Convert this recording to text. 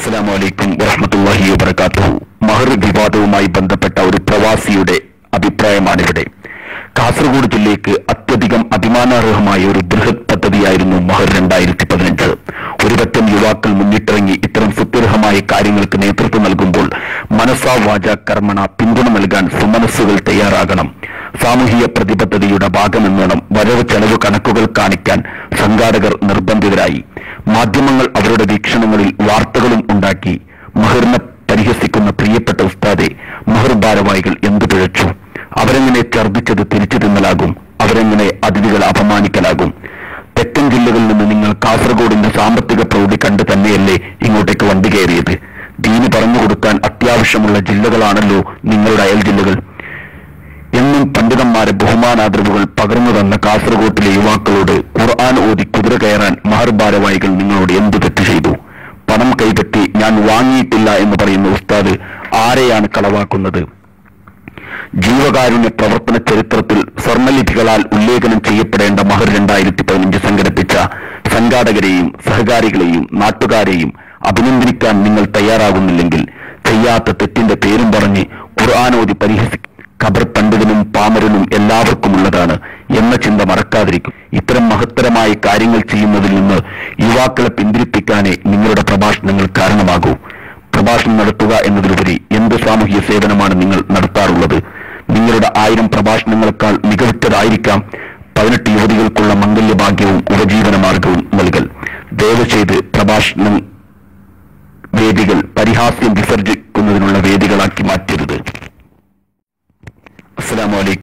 അസ്സലാമു അലൈക്കും വറഹ്മത്തുള്ളാഹി വബറകാതുഹു. മഹർ വിവാദവുമായി ബന്ധപ്പെട്ട ഒരു പ്രവാസിയുടെ അഭിപ്രായമാണിവിടെ. കാസർഗോഡ് ജില്ലയ്ക്ക് അത്യധികം അഭിമാനാർഹമായ ഒരു ബൃഹത് പദ്ധതിയായിരുന്നു മഹർ 2015. ഒരുപറ്റം യുവാക്കൾ മുന്നിട്ടിറങ്ങി ഇത്തരം സുത്യർഹമായ കാര്യങ്ങൾക്ക് നേതൃത്വം നൽകുമ്പോൾ മനസാ വാച കർമ്മണ പിന്തുണ നൽകാൻ സുമനസ്സുകൾ തയ്യാറാകണം. സാമൂഹിക പ്രതിബദ്ധതയുടെ ഭാഗമെന്നോണം വരവ് ചെലവ് കണക്കുകൾ കാണിക്കാൻ സംഘാടകർ നിർബന്ധിതരായി. മാധ്യമങ്ങൾ അവരുടെ വീക്ഷണങ്ങളിൽ വാർത്തകളും ഉണ്ടാക്കി. മഹറിനെ പരിഹസിക്കുന്ന പ്രിയപ്പെട്ട ഉസ്താദെ, മഹർ ഭാരവാഹികൾ എന്തു പിഴച്ചു? അവരെങ്ങനെ ഛർദ്ദിച്ചത് തിരിച്ചു തിന്നലാകും? അവരെങ്ങനെ അതിഥികളെ അപമാനിക്കലാകും? തെക്കൻ ജില്ലകളിൽ നിന്ന് നിങ്ങൾ കാസർഗോഡിന്റെ സാമ്പത്തിക പ്രൗഢി കണ്ട് തന്നെയല്ലേ ഇങ്ങോട്ടേക്ക് വണ്ടി കയറിയത്? ദീന് പറഞ്ഞു കൊടുക്കാൻ അത്യാവശ്യമുള്ള ജില്ലകളാണല്ലോ നിങ്ങളുടെ അയൽ ജില്ലകൾ. എന്നും പണ്ഡിതന്മാരെ ബഹുമാനാദരവുകൾ പകർന്നു തന്ന കാസർഗോട്ടിലെ യുവാക്കളോട് ഖുർആൻ ഓതി കുതിര കയറാൻ മഹർ ഭാരവാഹികൾ നിങ്ങളോട് എന്തു തെറ്റ് ചെയ്തു? പണം കൈപ്പറ്റി ഞാൻ വാങ്ങിയിട്ടില്ല എന്ന് പറയുന്ന ഉസ്താദ് ആരെയാണ് കളവാക്കുന്നത്? ജീവകാരുണ്യ പ്രവർത്തന ചരിത്രത്തിൽ സ്വർണ്ണലിപികളാൽ ഉല്ലേഖനം ചെയ്യപ്പെടേണ്ട മഹർ 2015 സംഘടിപ്പിച്ച സംഘാടകരെയും സഹകാരികളെയും നാട്ടുകാരെയും അഭിനന്ദിക്കാൻ നിങ്ങൾ തയ്യാറാകുന്നില്ലെങ്കിൽ ചെയ്യാത്ത തെറ്റിന്റെ പേരും പറഞ്ഞ് ഖുർആനോദി പരിഹസിക്കും. ഖബർ പണ്ഡിതനും പാമരനും എല്ലാവർക്കുമുള്ളതാണ് എന്ന ചിന്ത മറക്കാതിരിക്കും. ഇത്തരം മഹത്തരമായ കാര്യങ്ങൾ ചെയ്യുന്നതിൽ നിന്ന് യുവാക്കളെ പിന്തിരിപ്പിക്കാനേ നിങ്ങളുടെ പ്രഭാഷണങ്ങൾ കാരണമാകൂ. പ്രഭാഷണം നടത്തുക എന്നതിലുപരി എന്ത് സാമൂഹിക സേവനമാണ് നിങ്ങൾ നടത്താറുള്ളത്? നിങ്ങളുടെ 1000 പ്രഭാഷണങ്ങളെക്കാൾ മികവുറ്റതായിരിക്കാം 18 യുവതികൾക്കുള്ള മംഗല്യഭാഗ്യവും ഉപജീവന മാർഗവും നൽകൽ. ദയവ് ചെയ്ത് പ്രഭാഷണ വേദികൾ പരിഹാസ്യം വിസർജിക്കുന്നതിനുള്ള വേദികളാക്കി മാറ്റരുത്. അസ്സലാമു അലൈക്കും.